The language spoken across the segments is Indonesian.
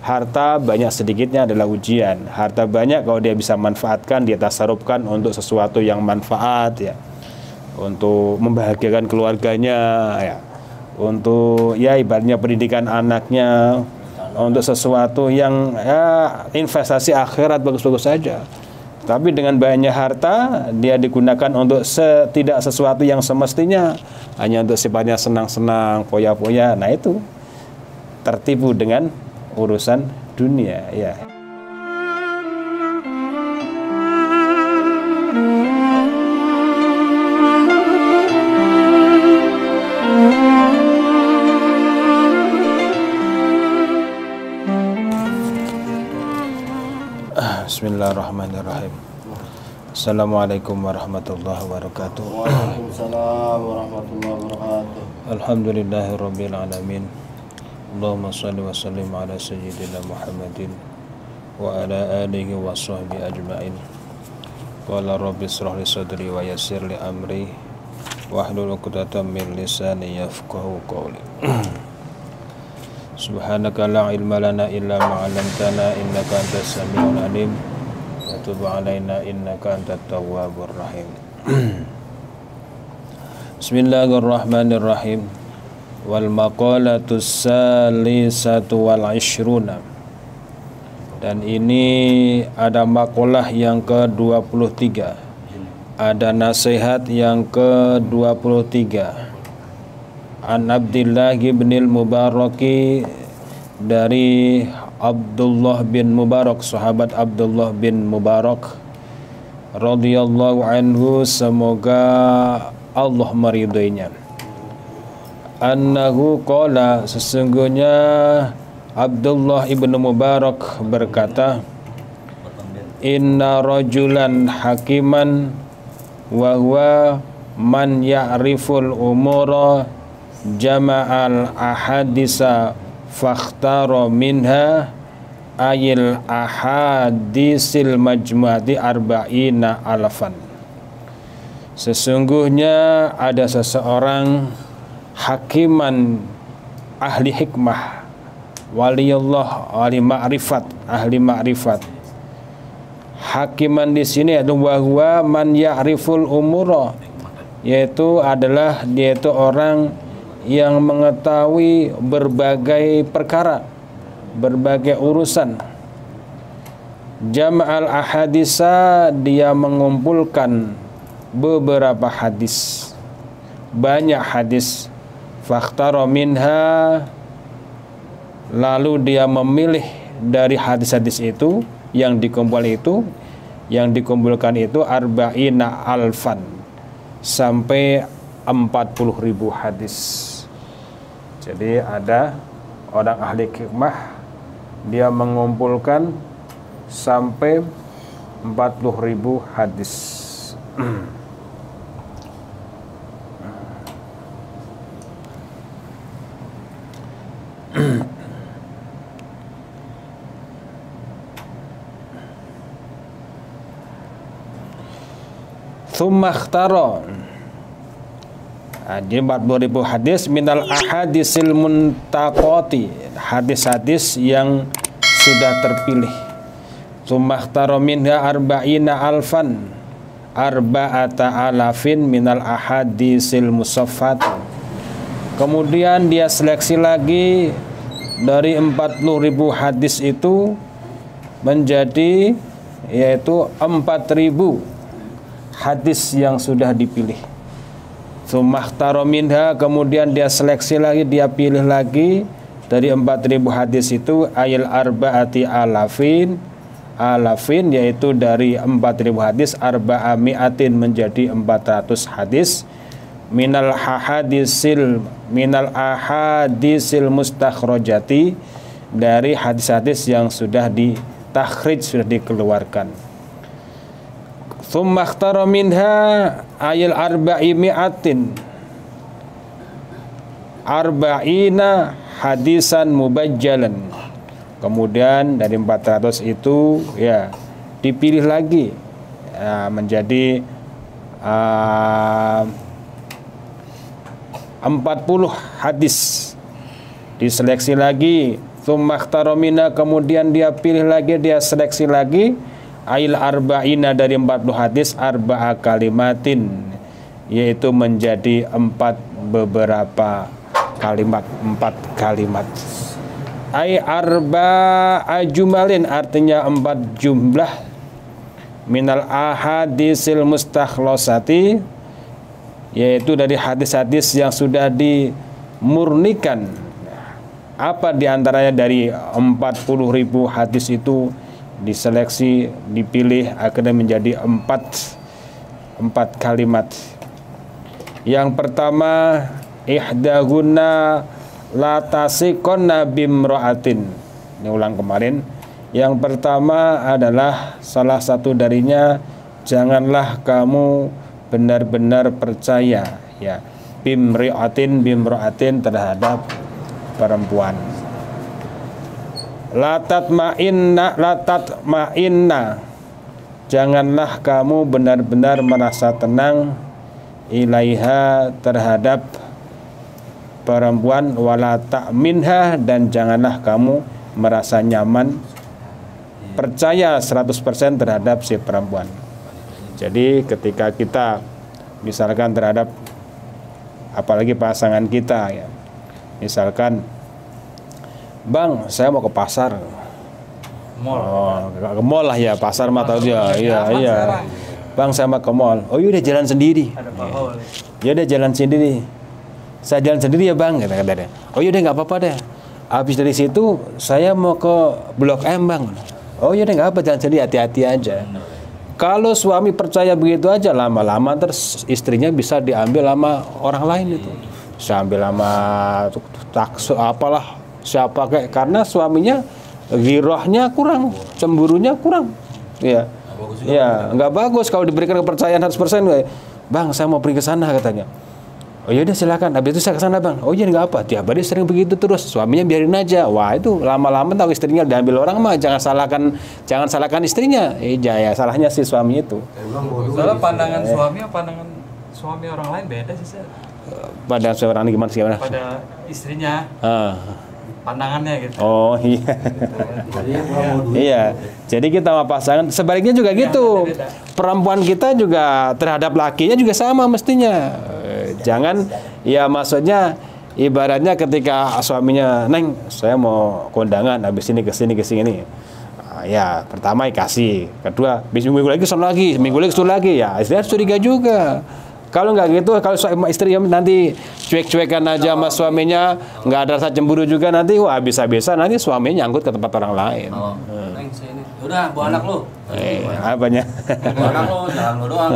harta banyak sedikitnya adalah ujian. Harta banyak kalau dia bisa manfaatkan, dia tasarrufkan untuk sesuatu yang manfaat ya, untuk membahagiakan keluarganya ya, untuk ya ibaratnya pendidikan anaknya, untuk sesuatu yang ya investasi akhirat, bagus-bagus saja. Tapi dengan banyak harta dia digunakan untuk tidak sesuatu yang semestinya, hanya untuk sifatnya senang-senang, foya-foya. Nah itu tertipu dengan urusan dunia ya. Bismillahirrahmanirrahim. Assalamualaikum warahmatullahi wabarakatuh. Waalaikumsalam warahmatullahi wabarakatuh. Alhamdulillahirabbil alamin. Allahumma shalli wa sallim ala sayyidina Muhammadin wa ala alihi wa sahbihi ajma'in. Qala rabbi ishrah li sadri wa yassir li amri wahlul 'uqdatam min lisani yafqahu qawli. Subhanaka la ilma lana illa ma 'allamtana innaka antas samiul alim wa tub 'alaina innaka antat tawwabur rahim. Bismillahirrahmanirrahim. Wal maqalatus salisatu wal ishruna. Dan ini ada makalah yang ke-23, ada nasihat yang ke-23. An Abdullah bin Mubaraki, dari Abdullah bin Mubarak, sahabat Abdullah bin Mubarak radhiyallahu anhu, semoga Allah meridhoinya. Annahu qala, sesungguhnya Abdullah ibn Mubarak berkata, inna rajulan hakiman wa huwa man ya'riful umura jama'al ahadisa fakhtara minha ayil ahadisil majmu'ati arba'ina alafan. Sesungguhnya ada seseorang hakiman, ahli hikmah, waliyullah, ahli ma'rifat, ahli ma'rifat. Hakiman di sini adalah wahwa man ya'riful umura, yaitu adalah dia itu orang yang mengetahui berbagai perkara, berbagai urusan. Jama'al ahadisa, dia mengumpulkan beberapa hadis, banyak hadis. Fakhtara minha, lalu dia memilih dari hadis-hadis itu yang dikumpulkan itu arba'ina alfan, sampai 40.000 hadis. Jadi ada orang ahli hikmah, dia mengumpulkan sampai 40.000 hadis. Tsumma ikhtara, jadi 40.000 hadis minal ahadisil muntaqati, hadis-hadis yang sudah terpilih. Tsumma ikhtara minha arba'ina alfan, arba'ata alafin minal ahadisil musaffat. Kemudian dia seleksi lagi dari 40.000 hadis itu menjadi yaitu 4.000 hadis yang sudah dipilih. Tsummakhtara minha, kemudian dia seleksi lagi, dia pilih lagi dari 4.000 hadis itu ayil arba'ati alafin, yaitu dari 4.000 hadis arba'a mi'atin, menjadi 400 hadis minal ahadisil mustakhrajati, dari hadis-hadis yang sudah ditakhrij, sudah dikeluarkan. Tsumma ikhtara minha ayil arba'i mi'atin arba'ina hadisan mubajjalan. Kemudian dari 400 itu ya dipilih lagi ya, menjadi 40 hadis. Diseleksi lagi Tsummakhtaromina, kemudian dia pilih lagi, dia seleksi lagi ail arba'ina dari 40 hadis arba'a kalimatin, yaitu menjadi 4 beberapa kalimat, 4 kalimat. Ai arba'a jumalin, artinya 4 jumlah, minal ahadisil mustakhlosati, yaitu dari hadis-hadis yang sudah dimurnikan. Apa diantaranya dari 40.000 hadis itu diseleksi, dipilih akhirnya menjadi 4 kalimat. Yang pertama, ihdahunna la tasikonna bimra'atin. Ini ulang kemarin. Yang pertama adalah salah satu darinya, janganlah kamu benar-benar percaya ya bimra'atin terhadap perempuan. Latat ma'inna, janganlah kamu benar-benar merasa tenang ilaiha terhadap perempuan, wala ta'minha, dan janganlah kamu merasa nyaman percaya 100% terhadap si perempuan. Jadi ketika kita misalkan terhadap apalagi pasangan kita ya, misalkan, Bang, saya mau ke pasar. Ke mall lah ya, pasar mah tahu dia. Iya. Bang, saya mau ke mall. Oh, iya, udah jalan sendiri. Ya udah jalan sendiri. Saya jalan sendiri ya, Bang, kata-kata. Oh, iya, udah nggak apa-apa deh. Habis dari situ saya mau ke Blok M, Bang. Oh, iya, udah nggak apa, jalan sendiri, hati-hati aja. Kalau suami percaya begitu aja, lama-lama terus istrinya bisa diambil sama orang lain itu. Bisa ambil sama apalah, siapa kayak, karena suaminya ghirahnya kurang, cemburunya kurang. Ya. Ya, nggak bagus kalau diberikan kepercayaan 100%. Bang, saya mau pergi ke sana katanya. Oh iya udah silakan. Habis itu saya ke sana, Bang. Oh iya nggak apa. Tiap hari sering begitu terus. Suaminya biarin aja. Wah, itu lama-lama tahu istrinya diambil orang mah jangan salahkan istrinya. Ya salahnya si suami itu. Soalnya pandangan suami sama pandangan suami orang lain beda sih, Sir. Pada seorang gimana sih? Pada istrinya. Pandangannya gitu. Oh iya. Iya. Jadi kita sama pasangan sebaliknya juga gitu. Perempuan kita juga terhadap lakinya juga sama mestinya. Jangan ya, maksudnya ibaratnya ketika suaminya, Neng, saya mau kondangan habis ini ke sini. Ya, pertama kasih, kedua, minggu lagi kesana lagi, minggu lagi kesana lagi, ya istrinya curiga juga. Kalau nggak gitu, kalau istri nanti cuek-cuekan aja sama suaminya, nggak ada rasa cemburu juga, nanti wah habis-habisan nanti suaminya nyangkut ke tempat orang lain. Neng, sini. Udah, bawa anak lu. Apanya? Bawa anak lu, jangan lu doang.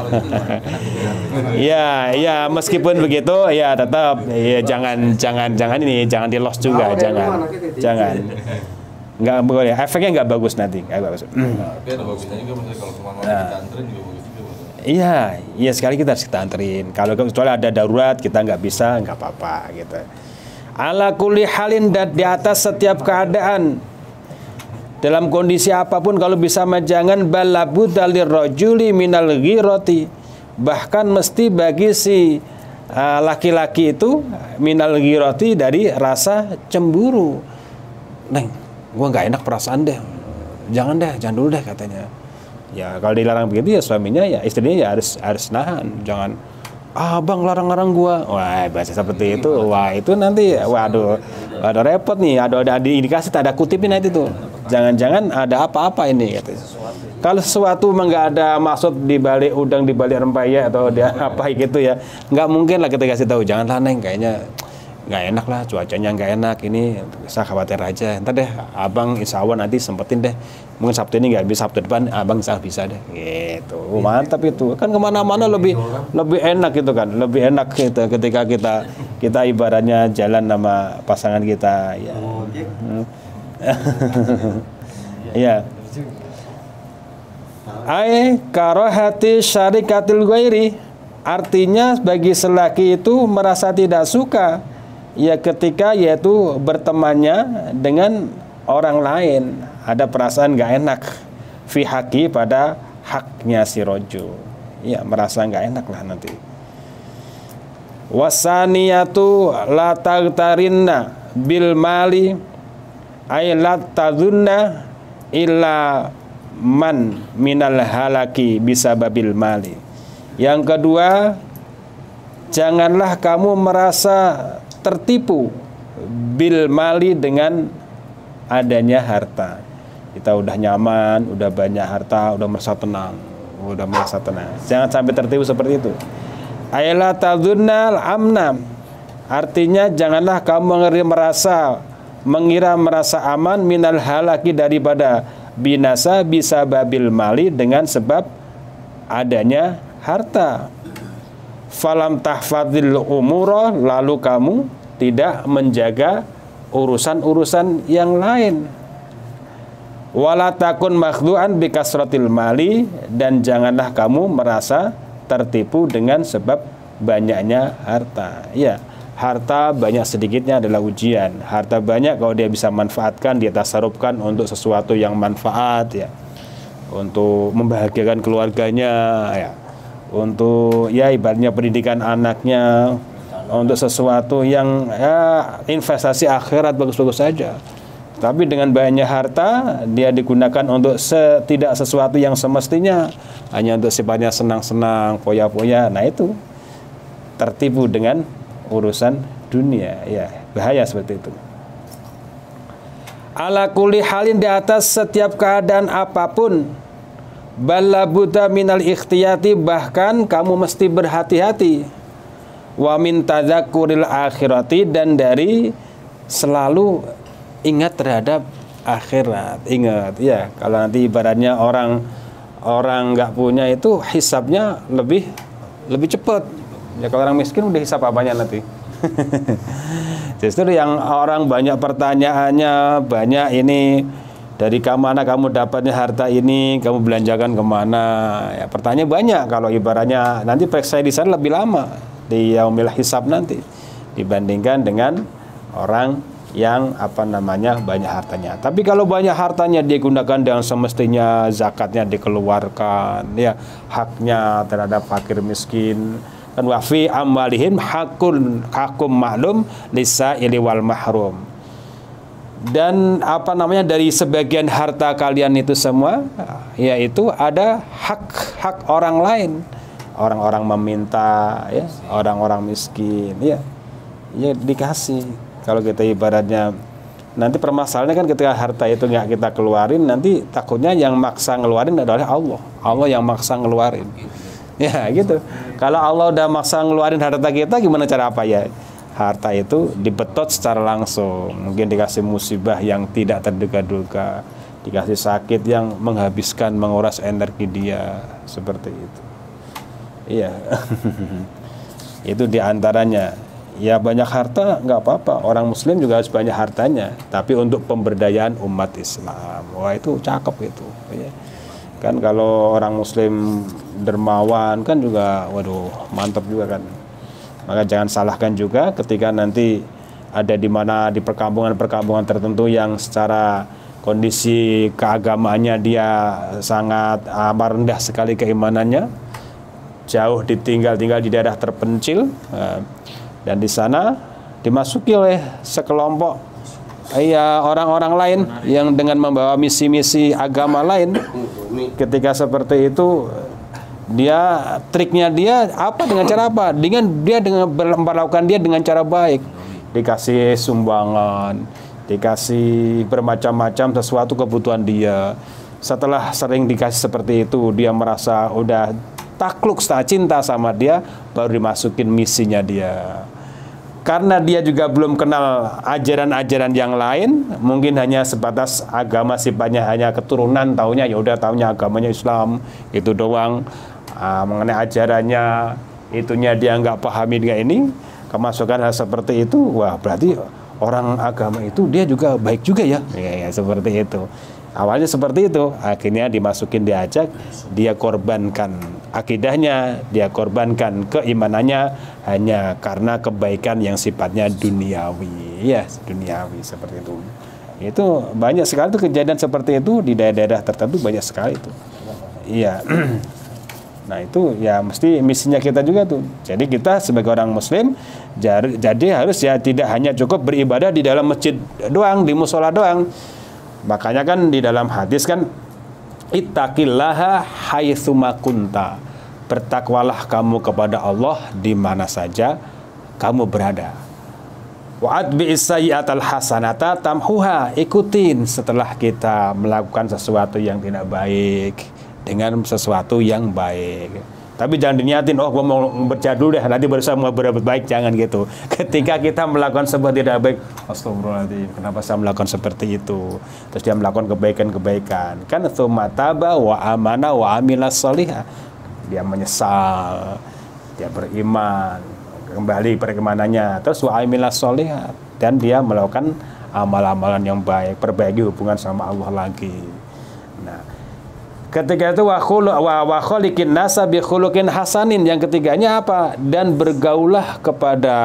Ya, meskipun begitu, ya tetap ya jangan di lost juga, jangan. Nggak boleh, efeknya nggak bagus nanti, nggak bagus. Tapi ada bagusnya juga misalnya kalau kemana-mana kita anterin juga bagus juga. Iya sekali kita harus kita anterin. Kalau kecuali ada darurat kita nggak bisa, nggak apa-apa gitu. Ala kulli halin, dan di atas setiap keadaan, dalam kondisi apapun kalau bisa jangan balabudda lirrajuli minal ghirati, bahkan mesti bagi si laki-laki itu minal ghirati dari rasa cemburu. Neng, gua nggak enak perasaan deh, jangan dulu deh katanya. Ya kalau dilarang begitu ya suaminya ya istrinya ya harus nahan, jangan Bang larang-larang gua. Wah, bahasa seperti itu. Wah, itu nanti waduh repot nih. Ada indikasi, tak ada kutipin nanti tuh. Jangan-jangan ada apa-apa ini katanya. Kalau sesuatu memang nggak ada maksud di balik udang, di balik rempeyek atau dia apa gitu ya, nggak mungkin lah kita kasih tahu. Janganlah Neng, kayaknya nggak enak lah, cuacanya nggak enak ini, saya khawatir aja. Ntar deh abang insya Allah nanti sempetin deh, mungkin Sabtu ini nggak bisa, Sabtu depan abang bisa deh gitu. Mantap itu kan, kemana-mana lebih enak gitu kan, lebih enak gitu ketika kita ibaratnya jalan sama pasangan kita ya. Iya. Ai karahati syarikatil ghairi, artinya bagi selaki itu merasa tidak suka ya ketika yaitu bertemannya dengan orang lain, ada perasaan nggak enak fi haqi, pada haknya si rojo, ya merasa nggak enak lah nanti. Wasaniyatu la tagtarinna bil mali, ay la tadunna illa man minal halaki bisababil mali. Yang kedua, janganlah kamu merasa tertipu bil mali dengan adanya harta. Kita udah nyaman, udah banyak harta, udah merasa tenang. Jangan sampai tertipu seperti itu. Ayla tadzunnal amna. Artinya janganlah kamu mengira merasa aman minal halaki daripada binasa bisa babil mali dengan sebab adanya harta. Falam tahfadzil umura, lalu kamu tidak menjaga urusan-urusan yang lain. Wala takun makhdu'an bikasratil mali, dan janganlah kamu merasa tertipu dengan sebab banyaknya harta. Ya, harta banyak sedikitnya adalah ujian. Harta banyak kalau dia bisa manfaatkan, dia tasarrufkan untuk sesuatu yang manfaat, ya, untuk membahagiakan keluarganya, ya, untuk ya ibaratnya pendidikan anaknya, untuk sesuatu yang ya investasi akhirat bagus-bagus saja. Tapi dengan banyak harta dia digunakan untuk tidak sesuatu yang semestinya, hanya untuk sifatnya senang-senang, foya-foya. Nah itu tertipu dengan urusan dunia, ya bahaya seperti itu. Ala kulli halin, di atas setiap keadaan apapun, bala buta minal ikhtiyati, bahkan kamu mesti berhati-hati, wa min tadzakuril akhirati, dan dari selalu ingat terhadap akhirat. Ingat ya, kalau nanti ibaratnya orang nggak punya itu hisabnya lebih cepat. Ya kalau orang miskin udah hisab apanya nanti. Justru yang orang banyak pertanyaannya, banyak ini dari kemana kamu dapatnya harta ini, kamu belanjakan kemana, ya pertanyaan banyak. Kalau ibaratnya nanti periksa di sana lebih lama di yaumil hisab nanti dibandingkan dengan orang yang banyak hartanya. Tapi kalau banyak hartanya dia gunakan dengan semestinya, zakatnya dikeluarkan, ya haknya terhadap fakir miskin. Kan wa fi amwalihim hakum ma'lum lisaili wal mahrum. Dan dari sebagian harta kalian itu semua, yaitu ada hak orang lain, orang-orang meminta, ya, orang-orang miskin, ya dikasih. Kalau kita ibaratnya nanti permasalahannya kan ketika harta itu nggak kita keluarin, nanti takutnya yang maksa ngeluarin adalah Allah yang maksa ngeluarin. Ya gitu. Kalau Allah udah maksa ngeluarin harta kita, gimana cara apa ya? Harta itu dibetot secara langsung, mungkin dikasih musibah yang tidak terduga-duga, dikasih sakit yang menghabiskan, menguras energi dia, seperti itu. Iya. Itu diantaranya. Ya banyak harta nggak apa-apa, orang muslim juga harus banyak hartanya, tapi untuk pemberdayaan umat Islam, wah itu cakep itu, ya. Kan kalau orang muslim dermawan kan juga, waduh mantap juga kan. Maka jangan salahkan juga ketika nanti ada di mana di perkampungan tertentu yang secara kondisi keagamaannya dia sangat rendah sekali keimanannya, jauh tinggal di daerah terpencil. Dan di sana dimasuki oleh sekelompok orang-orang lain yang dengan membawa misi-misi agama lain. Ketika seperti itu, triknya dia dengan cara apa? Dengan melakukan dia dengan cara baik. Dikasih sumbangan, dikasih bermacam-macam sesuatu kebutuhan dia. Setelah sering dikasih seperti itu, dia merasa udah takluk, cinta sama dia, baru dimasukin misinya dia. Karena dia juga belum kenal ajaran-ajaran yang lain, mungkin hanya sebatas agama sifatnya hanya keturunan, taunya agamanya Islam itu doang, mengenai ajarannya itunya dia nggak pahami dengan ini, kemasukan hal seperti itu, wah berarti orang agama itu dia juga baik juga ya, seperti itu. Awalnya seperti itu, akhirnya diajak, dia korbankan akidahnya, dia korbankan keimanannya hanya karena kebaikan yang sifatnya duniawi, ya duniawi seperti itu. Itu banyak sekali tuh kejadian seperti itu di daerah-daerah tertentu, banyak sekali itu. Iya. Nah itu ya mesti misinya kita juga tuh. Jadi kita sebagai orang muslim jadi harus ya tidak hanya cukup beribadah di dalam masjid doang, di musola doang. Makanya kan di dalam hadis kan ittaqillaha haitsuma kunta. Bertakwalah kamu kepada Allah di mana saja kamu berada. Wa atbi'is sayyi'atal hasanata tamhuha. Ikutin setelah kita melakukan sesuatu yang tidak baik dengan sesuatu yang baik. Tapi jangan diniatin, oh gue mau berjadul deh, nanti baru saya mau berbuat baik, jangan gitu. Ketika kita melakukan sebuah tidak baik, astagfirullahaladzim, kenapa saya melakukan seperti itu? Terus dia melakukan kebaikan-kebaikan. Kan tsumma taba wa amana wa amilas sholihah. Dia menyesal, dia beriman, kembali berimanannya, terus wa amilas sholihah, dan dia melakukan amal-amalan yang baik, perbaiki hubungan sama Allah lagi. Nah, ketika itu wa khaliqin nasa bi khuluqin hasanin, yang ketiganya apa? Dan bergaulah kepada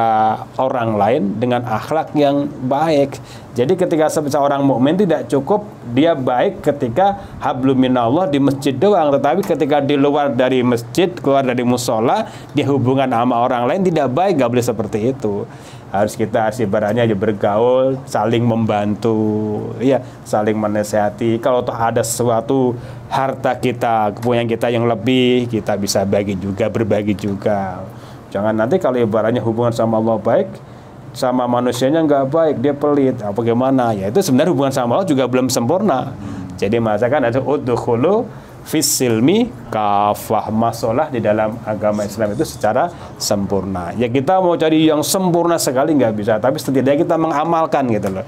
orang lain dengan akhlak yang baik. Jadi ketika seorang mukmin tidak cukup dia baik ketika hablum minallah di masjid doang, tetapi ketika di luar dari masjid, keluar dari musola, dia hubungan sama orang lain tidak baik, gak boleh seperti itu. Harus kita ibaratnya bergaul, saling membantu, ya, saling menasihati. Kalau ada sesuatu harta kita, kepunyaan kita yang lebih, kita bisa bagi juga, berbagi juga. Jangan nanti kalau ibaratnya hubungan sama Allah baik, sama manusianya nggak baik, dia pelit, apa gimana? Ya itu sebenarnya hubungan sama Allah juga belum sempurna. Jadi masakan ada udkhulu fis silmi kafah, masalah di dalam agama Islam itu secara sempurna. Ya kita mau cari yang sempurna sekali nggak bisa, tapi setidaknya kita mengamalkan gitu loh.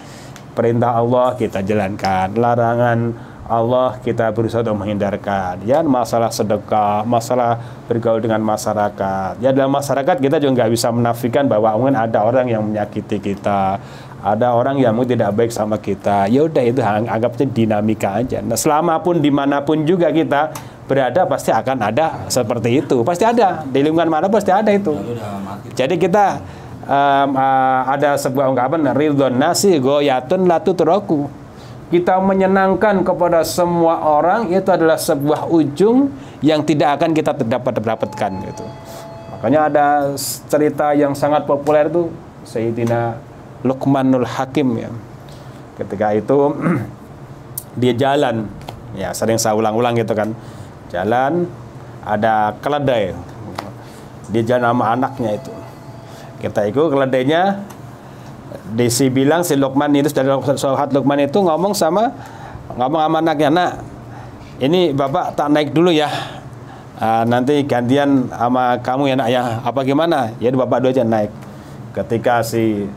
Perintah Allah kita jalankan, larangan Allah kita berusaha untuk menghindarkan. Ya masalah sedekah, masalah bergaul dengan masyarakat. Ya dalam masyarakat kita juga nggak bisa menafikan bahwa mungkin ada orang yang menyakiti kita, ada orang yang mungkin tidak baik sama kita. Ya udah itu anggapnya dinamika aja. Nah, selama pun dimanapun juga kita berada pasti akan ada seperti itu. Pasti ada di lingkungan mana pasti ada itu. Jadi kita ada sebuah ungkapan ridhon nasi goyatun latutraku. Kita menyenangkan kepada semua orang itu adalah sebuah ujung yang tidak akan kita dapatkan gitu. Makanya ada cerita yang sangat populer itu Sayyidina Luqmanul Hakim ya. Ketika itu dia jalan, ya sering saya ulang-ulang gitu kan. Jalan ada keledai. Dia jalan sama anaknya itu. Kita ikut keledainya. Bilang si Luqman itu dari sahabat Luqman itu ngomong sama anaknya, nak ini bapak tak naik dulu ya, nanti gantian sama kamu ya nak ya, apa gimana ya, bapak dua aja naik. Ketika si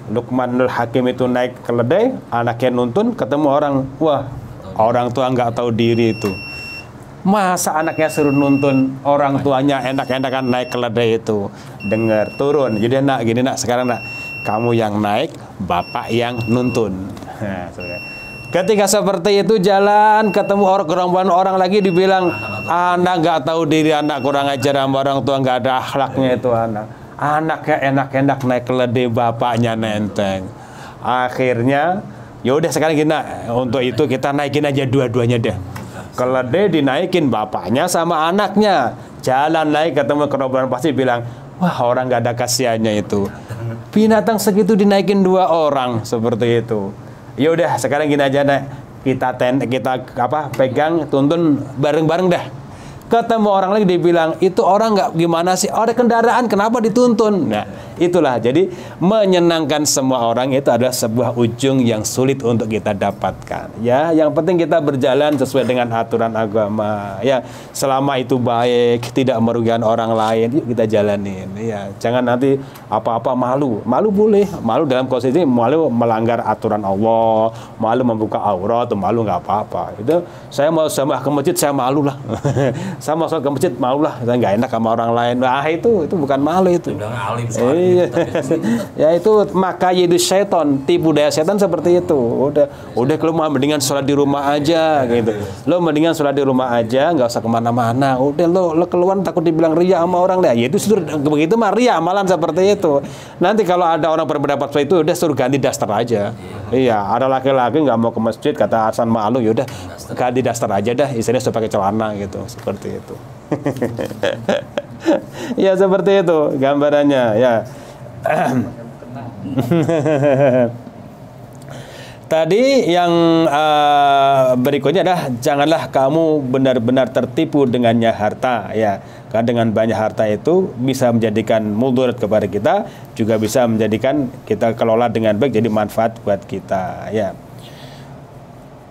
Luqmanul Hakim itu naik keledai, anaknya nuntun, ketemu orang, wah orang tua nggak tahu diri itu, masa anaknya suruh nuntun orang tuanya enak-enakan naik keledai itu. Dengar turun, jadi nak gini nak, sekarang nak kamu yang naik, bapak yang nuntun. Nah, ketika seperti itu jalan ketemu gerombolan orang lagi dibilang anak nggak tahu diri, anak kurang ajar sama orang tua, nggak ada akhlaknya itu anak. Anaknya enak-enak naik keledai, bapaknya nenteng. Akhirnya yaudah sekarang kita untuk itu kita naikin aja dua-duanya deh. Keledai dinaikin bapaknya sama anaknya. Jalan naik ketemu gerombolan pasti bilang, wah orang nggak ada kasihannya itu. Binatang segitu dinaikin dua orang seperti itu. Ya udah sekarang gini aja deh, kita pegang tuntun bareng-bareng dah. Ketemu orang lagi dibilang itu orang nggak gimana sih, ada kendaraan kenapa dituntun. Nah itulah, jadi menyenangkan semua orang itu adalah sebuah ujung yang sulit untuk kita dapatkan. Ya yang penting kita berjalan sesuai dengan aturan agama. Ya selama itu baik, tidak merugikan orang lain, yuk kita jalanin. Ya jangan nanti apa-apa malu boleh, malu dalam kondisi malu melanggar aturan Allah, malu membuka aurat, malu nggak apa-apa. Itu saya mau sama ke masjid saya malu lah. Saya masuk ke masjid malulah, saya nggak enak sama orang lain. Nah itu bukan malu itu. Iya. Ya itu makayidus syaiton, tipu daya setan seperti itu. Udah kalau mau mendingan sholat di rumah aja gitu. Lo mendingan sholat di rumah aja, nggak usah kemana-mana. Udah lo keluar takut dibilang ria sama orang deh. Ya itu begitu mah ria amalan seperti itu. Nanti kalau ada orang berpendapat seperti itu, udah suruh ganti daster aja. Iya, ada laki-laki nggak mau ke masjid, kata Hasan malu, yaudah ganti daster aja dah, istrinya sudah pakai celana gitu, seperti itu. Ya seperti itu gambarannya ya. Tadi yang berikutnya adalah janganlah kamu benar-benar tertipu dengannya harta ya. Karena dengan banyak harta itu bisa menjadikan mudarat kepada kita, juga bisa menjadikan kita kelola dengan baik jadi manfaat buat kita ya.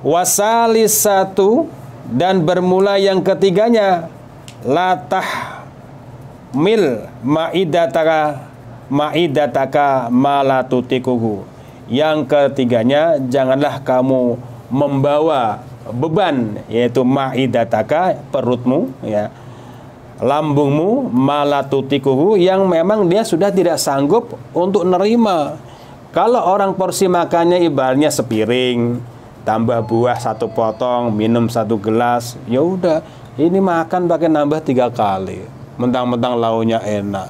Wasalisatu, dan bermula yang ketiganya, latah mil ma'idataka malatutikuhu. Yang ketiganya, janganlah kamu membawa beban, yaitu ma'idataka, perutmu ya, lambungmu, malatutikuhu, yang memang dia sudah tidak sanggup untuk nerima. Kalau orang porsi makannya ibaratnya sepiring, tambah buah 1 potong, minum 1 gelas, ya udah, ini makan pakai nambah 3 kali. Mentang-mentang launya enak,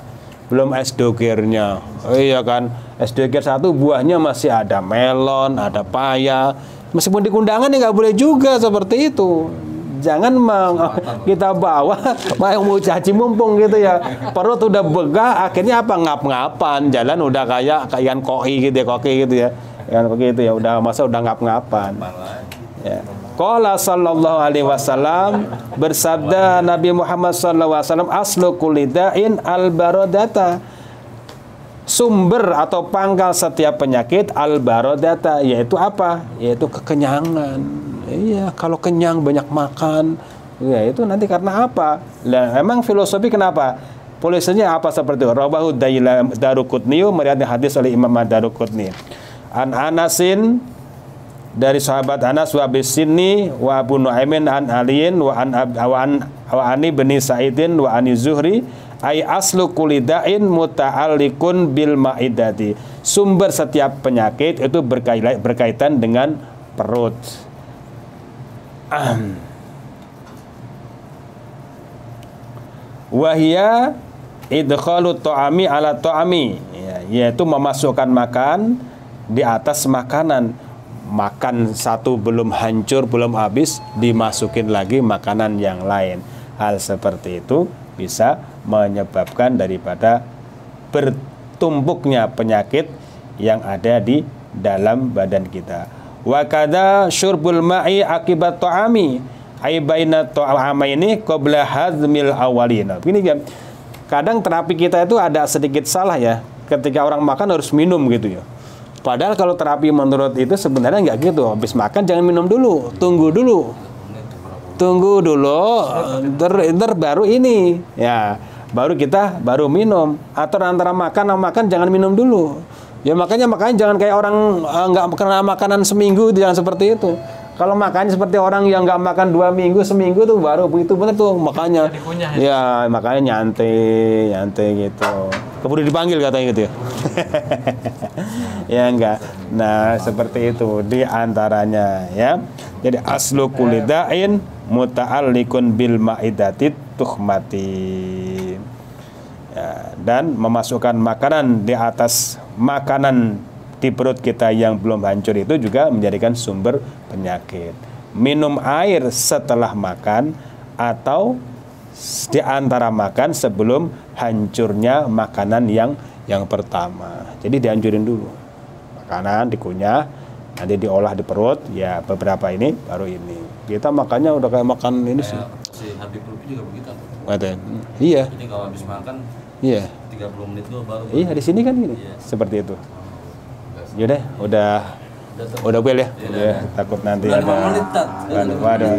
belum es dogernya. Oh iya kan, es doger 1 buahnya masih ada melon, ada paya. Meskipun di kundangan ya nggak boleh juga seperti itu. Jangan kita bawa mau caci mumpung gitu ya. Perut udah begah, akhirnya apa, ngap-ngapan, jalan udah kayak ikan koi gitu ya, koki gitu ya. Ikan koki itu ya udah masa udah ngap-ngapan. Ya. Qala sallallahu alaihi wasallam, bersabda Nabi Muhammad sallallahu alaihi wasallam, aslu kulidain al-baradata, sumber atau pangkal setiap penyakit al-baradata, yaitu apa? Yaitu kekenyangan. Iya, kalau kenyang banyak makan, ya itu nanti karena apa? Lah emang filosofi kenapa? Polisinya apa seperti itu? Rawahu Daruqutni, meriwayatkan hadis oleh Imam Daruqutni. An Anasin, dari sahabat Anas, wa bisinni wa Abu Nuaimin an Aliin wa ani bin Sa'idin wa ani Zuhri, ay aslu kulidain muta'alliqun bil ma'idati. Sumber setiap penyakit itu berkaitan dengan perut. Wahia idkhalu ta'ami ala ta'ami, ya, yaitu memasukkan makan di atas makanan. Makan 1 belum hancur, belum habis, dimasukin lagi makanan yang lain. Hal seperti itu bisa menyebabkan daripada bertumpuknya penyakit yang ada di dalam badan kita. Wa kada syurbul ma'i akibat ta'ami, ai baina ta'amaini qabla hazmil awalin. Begini kan, kadang terapi kita itu ada sedikit salah ya, ketika orang makan harus minum gitu ya. Padahal kalau terapi menurut itu sebenarnya nggak gitu. Habis makan jangan minum dulu, tunggu dulu, ntar baru ini ya, baru kita minum. Atau antara makan jangan minum dulu. Ya makanya jangan kayak orang nggak kena makanan seminggu, jangan seperti itu. Kalau makannya seperti orang yang nggak makan 2 minggu, seminggu tuh baru itu benar tuh makanya. Ya makanya nyantai gitu. Keburu dipanggil katanya gitu ya. Ya enggak. Nah seperti itu di antaranya ya. Jadi aslu kulidain muta'alliqun bil ma'idatit tuhmati. Ya, dan memasukkan makanan di atas makanan di perut kita yang belum hancur itu juga menjadikan sumber penyakit. Minum air setelah makan atau di antara makan sebelum hancurnya makanan yang pertama. Jadi dihancurin dulu. Makanan dikunyah, nanti diolah di perut, ya beberapa ini baru ini. Kita makannya udah kayak makan ini sih. Si Habib Lutfi juga begitu. Iya. Jadi kalau habis makan, iya. 30 menit dulu baru. Iya, di sini kan gini. Iya. Seperti itu. Yaudah, udah bel ya. Ya, takut nanti ada. Waduh.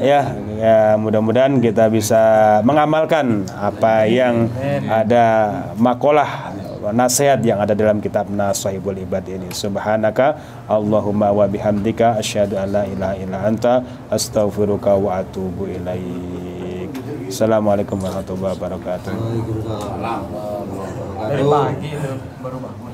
Ya, mudah-mudahan kita bisa mengamalkan apa yang ada makalah nasihat yang ada dalam kitab Nasihul Ibad ini. Subhanaka Allahumma wa bihamdika asyhadu an la ilaha illa anta astaghfiruka wa atubu ilaik. Assalamualaikum warahmatullahi wabarakatuh. Dari pagi itu baru bangun.